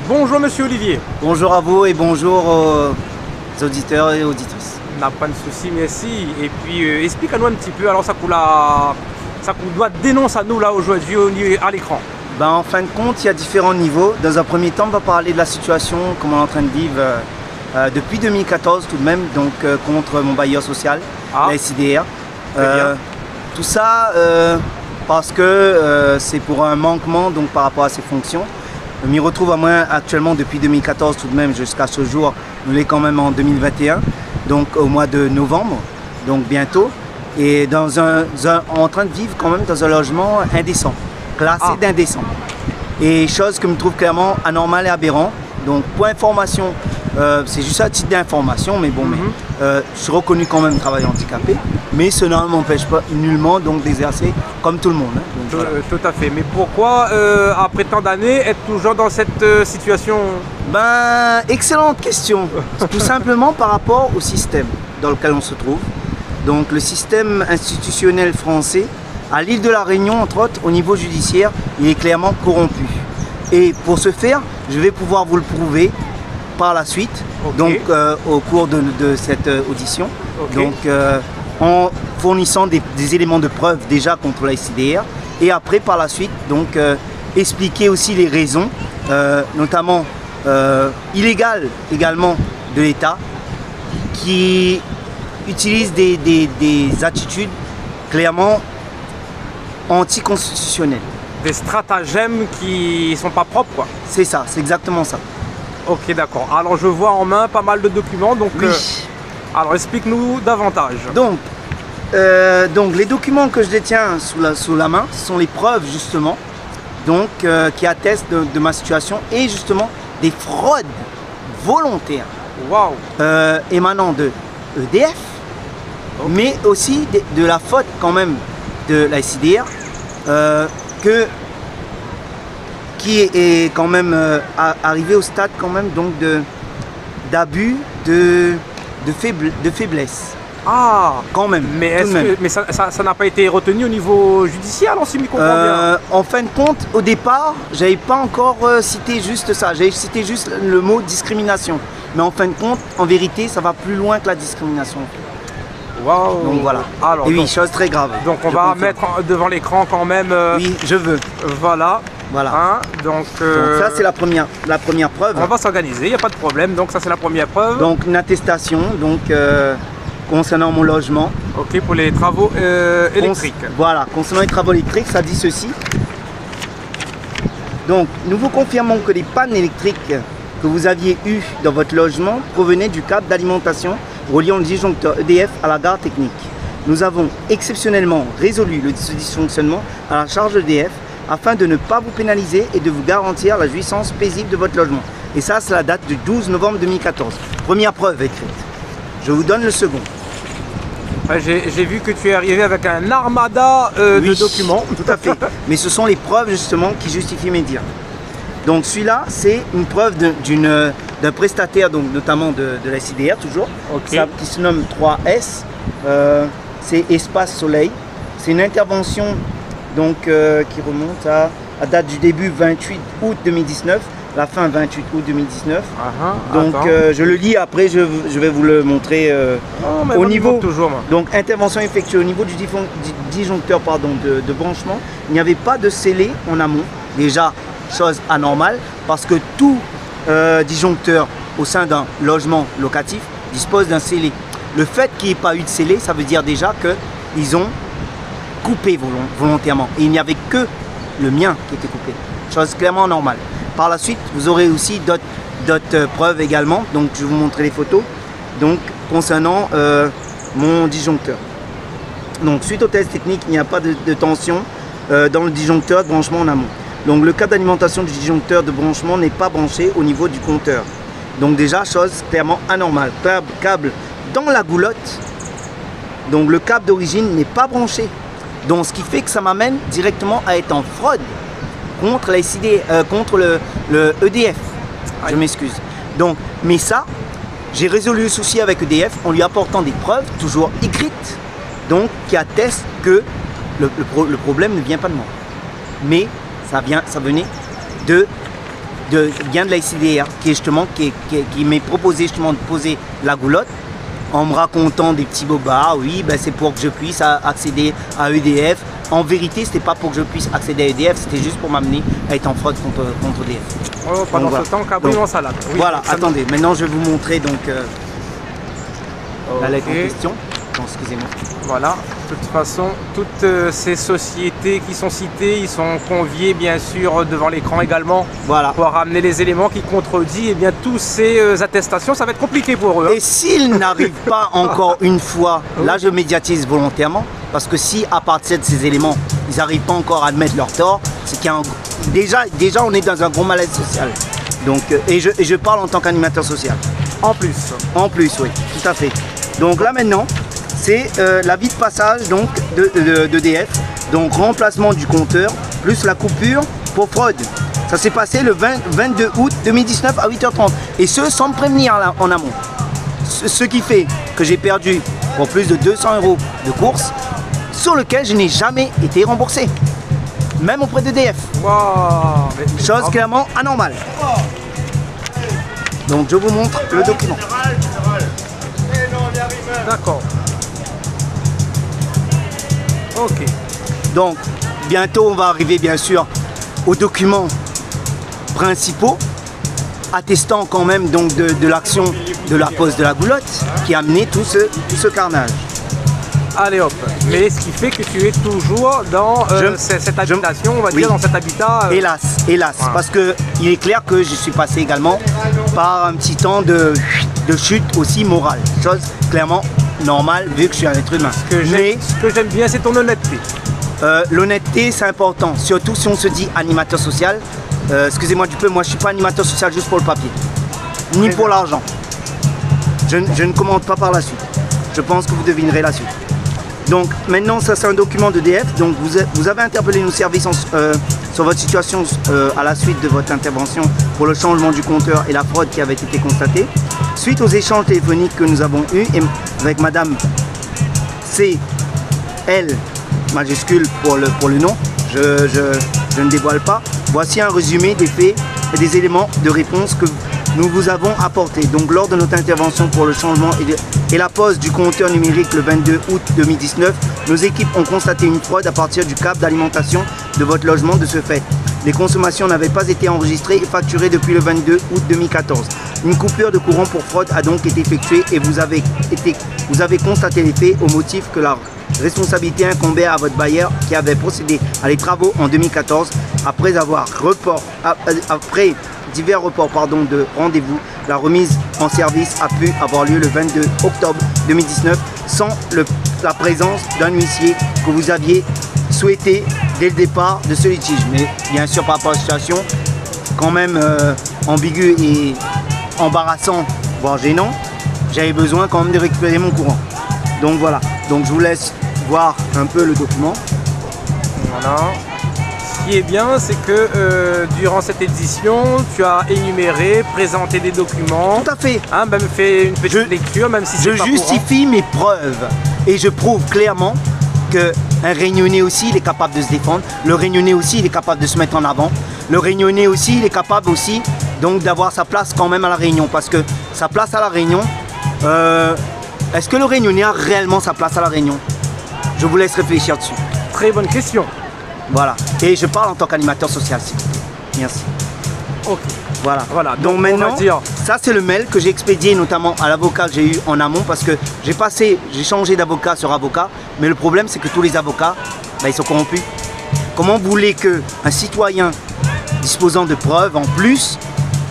Bonjour Monsieur Olivier. Bonjour à vous et bonjour aux auditeurs et auditrices. N'a pas de souci, merci. Et puis explique-nous un petit peu, alors ça doit dénoncer à nous là aujourd'hui à l'écran. Ben, en fin de compte, il y a différents niveaux. Dans un premier temps, on va parler de la situation qu'on est en train de vivre depuis 2014 tout de même, donc contre mon bailleur social, la SIDR. Tout ça parce que c'est pour un manquement donc, par rapport à ses fonctions. Je m'y retrouve à moi actuellement depuis 2014 tout de même jusqu'à ce jour. Nous l'est quand même en 2021, donc au mois de novembre, donc bientôt. Et en train de vivre quand même dans un logement indécent, classé d'indécent. Et chose que je me trouve clairement anormale et aberrant. Donc pour information, c'est juste à titre d'information, mais bon, je suis reconnu quand même travailleur handicapé, mais cela ne m'empêche pas nullement donc d'exercer comme tout le monde. Hein. Donc, voilà. Tout à fait. Mais pourquoi, après tant d'années, être toujours dans cette situation? Ben, excellente question. Tout simplement par rapport au système dans lequel on se trouve. Donc le système institutionnel français, à l'île de la Réunion, entre autres, au niveau judiciaire, il est clairement corrompu. Et pour ce faire, je vais pouvoir vous le prouver par la suite, donc au cours de cette audition, donc en fournissant des éléments de preuve déjà contre la SIDR, et après par la suite donc expliquer aussi les raisons, notamment illégales également de l'État, qui utilise des attitudes clairement anticonstitutionnelles. Des stratagèmes qui sont pas propres, quoi. C'est ça, c'est exactement ça. Ok, d'accord. Alors je vois en main pas mal de documents, donc oui. Alors explique-nous davantage. Donc les documents que je détiens sous la main, ce sont les preuves justement, donc qui attestent de ma situation et justement des fraudes volontaires, émanant de EDF, mais aussi de la faute quand même de la SIDR, qui est quand même arrivé au stade quand même donc d'abus de faiblesse. Ah, quand même. Mais, ça n'a pas été retenu au niveau judiciaire, alors si je m'y comprends bien. En fin de compte, au départ, j'avais pas encore cité juste ça. J'avais cité juste le mot discrimination. Mais en fin de compte, en vérité, ça va plus loin que la discrimination. Wow. Donc voilà. Alors, et oui, chose très grave. Donc on va mettre devant l'écran quand même. Oui, je veux. Voilà. Voilà. Hein, donc ça c'est la première preuve. On va s'organiser, il n'y a pas de problème. Donc ça c'est la première preuve. Donc une attestation donc concernant mon logement. Ok, pour les travaux électriques. Voilà, concernant les travaux électriques, ça dit ceci. Donc nous vous confirmons que les pannes électriques que vous aviez eues dans votre logement provenaient du câble d'alimentation reliant le disjoncteur EDF à la gare technique. Nous avons exceptionnellement résolu ce dysfonctionnement à la charge d'EDF afin de ne pas vous pénaliser et de vous garantir la jouissance paisible de votre logement. Et ça, c'est la date du 12 novembre 2014. Première preuve écrite. Je vous donne le second. J'ai vu que tu es arrivé avec un armada de documents. Tout à fait. Mais ce sont les preuves justement qui justifient mes dires. Donc celui-là, c'est une preuve d'un prestataire, donc notamment de la SIDR toujours, qui se nomme 3S. C'est Espace Soleil. C'est une intervention donc, qui remonte à date du début 28 août 2019, la fin 28 août 2019. Donc je le lis après, je vais vous le montrer au niveau. Donc intervention effectuée au niveau du disjoncteur de branchement. Il n'y avait pas de scellé en amont, déjà chose anormale, parce que tout disjoncteur au sein d'un logement locatif dispose d'un scellé. Le fait qu'il n'y ait pas eu de scellé, ça veut dire déjà qu'ils ont coupé volontairement. Et il n'y avait que le mien qui était coupé. Chose clairement normale. Par la suite, vous aurez aussi d'autres preuves également. Donc je vais vous montrer les photos. Donc concernant mon disjoncteur. Donc suite au test technique, il n'y a pas de tension dans le disjoncteur de branchement en amont. Donc le câble d'alimentation du disjoncteur de branchement n'est pas branché au niveau du compteur. Donc déjà, chose clairement anormale. Câble dans la goulotte. Donc le câble d'origine n'est pas branché. Donc ce qui fait que ça m'amène directement à être en fraude contre la SID, contre le EDF. Je m'excuse. Donc, mais ça, j'ai résolu le souci avec EDF en lui apportant des preuves, toujours écrites, donc qui attestent que le problème ne vient pas de moi. Mais ça venait de vient de la SIDR qui m'est proposé justement de poser la goulotte en me racontant des petits bobards. Oui, ben c'est pour que je puisse accéder à EDF. En vérité, c'était pas pour que je puisse accéder à EDF, c'était juste pour m'amener à être en fraude contre EDF. Oh, pendant ce temps, cabri en salade. Oui, voilà, attendez, maintenant je vais vous montrer donc la lettre en question. Excusez-moi. Voilà, de toute façon, toutes ces sociétés qui sont citées, ils sont conviés bien sûr devant l'écran également, voilà, pour ramener les éléments qui contredisent. Et bien tous ces attestations, ça va être compliqué pour eux. Et s'ils n'arrivent pas encore une fois, là je médiatise volontairement, parce que si à partir de ces éléments, ils n'arrivent pas encore à admettre leur tort, c'est qu'il y a déjà on est dans un gros malaise social. Donc, et je parle en tant qu'animateur social. En plus. En plus, oui, tout à fait. Donc là maintenant, c'est l'avis de passage donc d'EDF, donc remplacement du compteur plus la coupure pour fraude. Ça s'est passé le 22 août 2019 à 8h30 et ce sans me prévenir là, en amont. Ce qui fait que j'ai perdu pour plus de 200 € de course sur lequel je n'ai jamais été remboursé, même auprès d'EDF. Wow, chose clairement anormale. Donc je vous montre le document. D'accord. Ok. Donc, bientôt, on va arriver, bien sûr, aux documents principaux, attestant quand même donc de l'action de la pose de la goulotte qui a amené tout ce carnage. Allez hop. Mais ce qui fait que tu es toujours dans cette habitation, on va dire, dans cet habitat. Hélas, voilà. Parce qu'il est clair que je suis passé également par un petit temps de chute aussi morale. Chose clairement normale vu que je suis un être humain. Ce que j'aime bien, c'est ton honnêteté. L'honnêteté, c'est important, surtout si on se dit animateur social. Excusez-moi du peu, moi je suis pas animateur social juste pour le papier, ni pour l'argent. Je ne commente pas par la suite. Je pense que vous devinerez la suite. Donc maintenant, ça c'est un document d'EDF. Donc vous avez interpellé nos services sur votre situation à la suite de votre intervention pour le changement du compteur et la fraude qui avait été constatée. Suite aux échanges téléphoniques que nous avons eus avec Madame C.L. majuscule pour le nom, je ne dévoile pas. Voici un résumé des faits et des éléments de réponse que nous vous avons apportés. Donc lors de notre intervention pour le changement et la pose du compteur numérique le 22 août 2019, nos équipes ont constaté une fraude à partir du câble d'alimentation de votre logement. De ce fait, les consommations n'avaient pas été enregistrées et facturées depuis le 22 août 2014. Une coupure de courant pour fraude a donc été effectuée et vous avez constaté les faits au motif que la responsabilité incombait à votre bailleur qui avait procédé à les travaux en 2014 après divers reports de rendez-vous. La remise en service a pu avoir lieu le 22 octobre 2019 sans la présence d'un huissier que vous aviez souhaité dès le départ de ce litige. Mais bien sûr, par rapport à la situation quand même ambiguë et embarrassant, voire gênant, j'avais besoin quand même de récupérer mon courant. Donc voilà, donc je vous laisse voir un peu le document. Voilà. Ce qui est bien, c'est que durant cette édition, tu as énuméré, présenté des documents. Tout à fait. Hein, même fait une petite lecture, même si c'est pas je justifie mes preuves et je prouve clairement qu'un Réunionnais aussi, il est capable de se défendre. Le Réunionnais aussi, il est capable de se mettre en avant. Le Réunionnais aussi, il est capable aussi donc d'avoir sa place quand même à la Réunion, parce que sa place à la Réunion, est-ce que le Réunionnais a réellement sa place à la Réunion? Je vous laisse réfléchir dessus. Très bonne question. Voilà. Et je parle en tant qu'animateur social. Merci. Ok. Voilà. Donc maintenant, ça c'est le mail que j'ai expédié notamment à l'avocat que j'ai eu en amont, parce que j'ai changé d'avocat sur avocat, mais le problème c'est que tous les avocats, ils sont corrompus. Comment vous voulez qu'un citoyen disposant de preuves en plus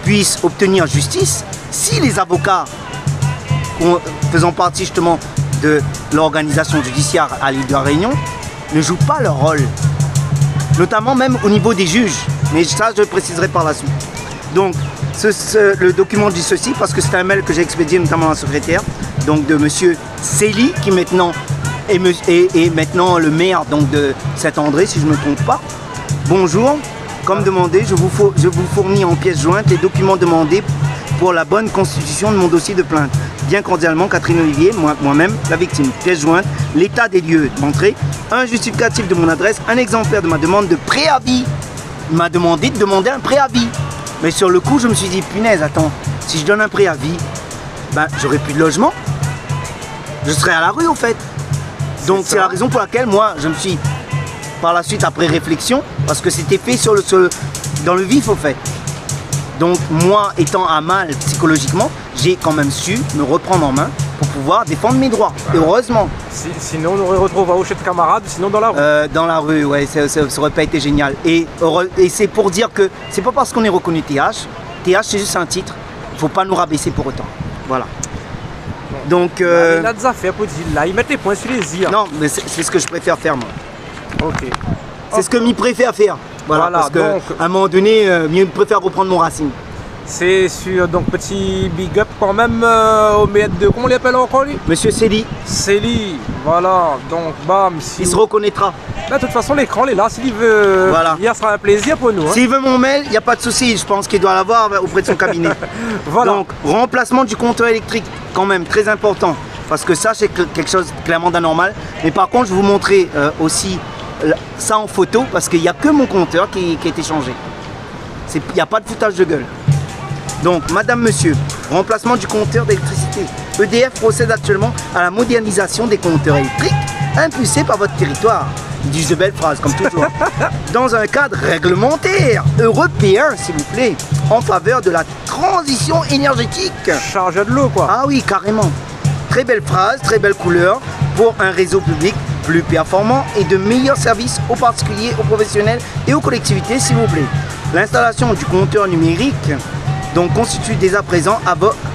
puisse obtenir justice si les avocats faisant partie justement de l'organisation judiciaire à l'île de la Réunion ne jouent pas leur rôle, notamment même au niveau des juges, mais ça je le préciserai par la suite. Donc le document dit ceci parce que c'est un mail que j'ai expédié notamment à la secrétaire, donc de monsieur Célie, qui maintenant est maintenant le maire donc de Saint-André, si je ne me trompe pas. Bonjour, comme demandé, je vous fournis en pièces jointes les documents demandés pour la bonne constitution de mon dossier de plainte. Bien cordialement, Catherine Olivier, moi-même, la victime. Pièce jointe, l'état des lieux d'entrée, un justificatif de mon adresse, un exemplaire de ma demande de préavis. Il m'a demandé de demander un préavis. Mais sur le coup, je me suis dit, punaise, attends, si je donne un préavis, ben, j'aurai plus de logement. Je serai à la rue, en fait. Donc, c'est la raison pour laquelle, moi, je me suis, par la suite, après réflexion, parce que c'était fait dans le vif, au fait. Donc, moi, étant à mal psychologiquement, j'ai quand même su me reprendre en main pour pouvoir défendre mes droits. Et heureusement. Sinon, on aurait retrouvé chez de camarades, sinon dans la rue. Dans la rue, ouais, ça aurait pas été génial. Et c'est pour dire que c'est pas parce qu'on est reconnu TH c'est juste un titre. Il faut pas nous rabaisser pour autant. Voilà. Donc. Il a des affaires pour dire là, ils mettent les points sur les i. Non, mais c'est ce que je préfère faire, moi. Ok. C'est ce que m'y préfère faire. Voilà, parce qu'à un moment donné, je préfère reprendre mon racine. C'est sûr, donc petit big up quand même au maître de... Comment on l'appelle encore lui? Monsieur Célie. Célie, voilà, donc bam. Il se reconnaîtra. Là, de toute façon, l'écran est là, s'il veut, voilà. Il sera un plaisir pour nous. Hein. S'il veut mon mail, il n'y a pas de souci, je pense qu'il doit l'avoir auprès de son cabinet. Voilà. Donc, remplacement du compteur électrique, quand même, très important, parce que ça, c'est quelque chose clairement d'anormal. Mais par contre, je vais vous montrer aussi ça en photo, parce qu'il n'y a que mon compteur qui a été changé. Il n'y a pas de foutage de gueule. Donc, madame, monsieur, remplacement du compteur d'électricité. EDF procède actuellement à la modernisation des compteurs électriques impulsés par votre territoire. Ils disent de belles phrases, comme toujours. Dans un cadre réglementaire, européen, s'il vous plaît, en faveur de la transition énergétique. Chargé de l'eau, quoi. Ah oui, carrément. Très belle phrase, très belle couleur pour un réseau public plus performant et de meilleurs services aux particuliers, aux professionnels et aux collectivités, s'il vous plaît. L'installation du compteur numérique donc constitue dès à présent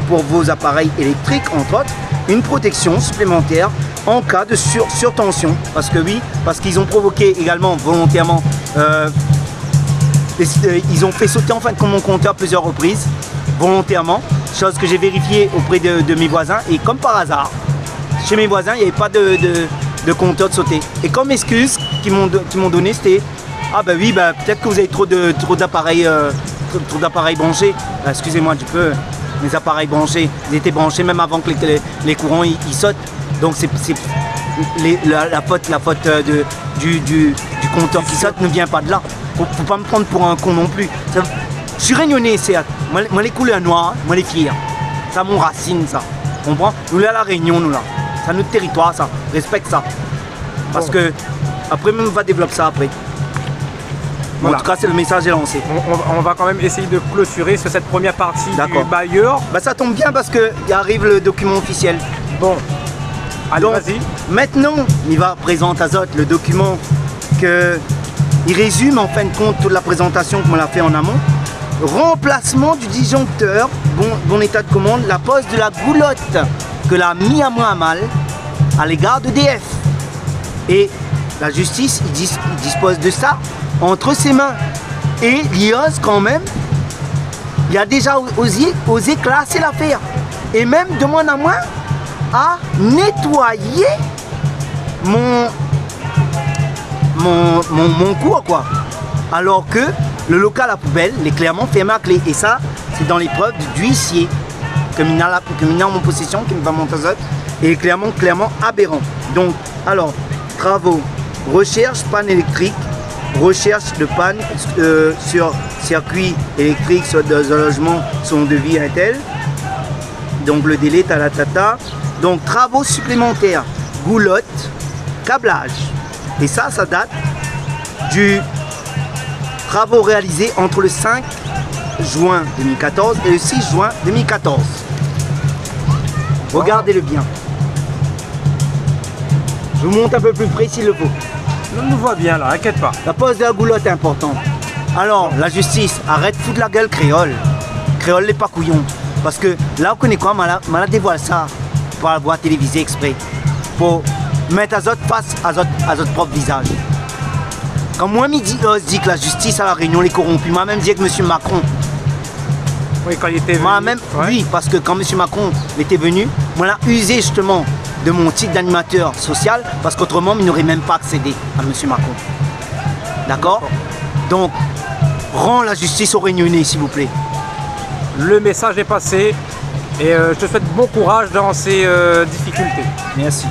pour vos appareils électriques, entre autres, une protection supplémentaire en cas de surtension. Parce que oui, parce qu'ils ont provoqué également volontairement, ils ont fait sauter en fin de compte mon compteur plusieurs reprises, volontairement, chose que j'ai vérifiée auprès de mes voisins. Et comme par hasard, chez mes voisins, il n'y avait pas de compteur de sauter. Et comme excuse qu'ils m'ont donné, c'était « Ah bah oui, bah, peut-être que vous avez trop d'appareils branchés. Excusez-moi du peu, mes appareils branchés, ils étaient branchés même avant que les courants ils sautent. Donc c'est la faute du compteur qui saute ne vient pas de là. Faut pas me prendre pour un con non plus. Je suis réunionnais, c'est moi les couleurs noires, moi les fiers. Ça mon racine ça. Tu comprends? Nous là à la Réunion, nous là. C'est notre territoire ça. Respecte ça. Parce que après même on va développer ça après. Voilà. En tout cas, c'est le message est lancé. On va quand même essayer de clôturer sur cette première partie du bailleur. Bah, ça tombe bien parce qu'il arrive le document officiel. Bon, allez, vas-y. Maintenant, il va présenter à Zot le document il résume en fin de compte toute la présentation qu'on a fait en amont. Remplacement du disjoncteur, bon état de commande, la pose de la goulotte que l'a mis à moi à mal à l'égard d'EDF. Et la justice, il dispose de ça entre ses mains. Et l'IOS quand même, il a déjà osé classer l'affaire. Et même de moins en moins à nettoyer mon cours quoi. Alors que le local à poubelle est clairement fermé à clé. Et ça, c'est dans les preuves du huissier que il a en mon possession, qui me va monter à et clairement aberrant. Donc, alors, travaux, recherche, panne électrique, recherche de panne sur circuit électrique, sur un logement, son devis un tel. Donc le délai, talatata. Donc travaux supplémentaires, goulotte, câblage. Et ça date du travaux réalisés entre le 5 juin 2014 et le 6 juin 2014. Regardez-le bien. Je vous montre un peu plus près s'il le faut. On nous voit bien là, inquiète pas. La pose de la goulotte est importante. Alors, la justice, arrête de foutre la gueule créole. Créole n'est pas couillon. Parce que là, on connaît quoi, on dévoile ça par la voie télévisée exprès. Pour mettre à votre face à votre propre visage. Quand moi, je dis que la justice à la Réunion est corrompue, moi-même, je dis que M. Macron. Oui, quand il était venu. Moi-même, oui, parce que quand M. Macron était venu, on a usé justement de mon titre d'animateur social, parce qu'autrement, il n'aurait même pas accédé à M. Macron. D'accord? Donc, rends la justice aux Réunionnais, s'il vous plaît. Le message est passé et je te souhaite bon courage dans ces difficultés. Merci.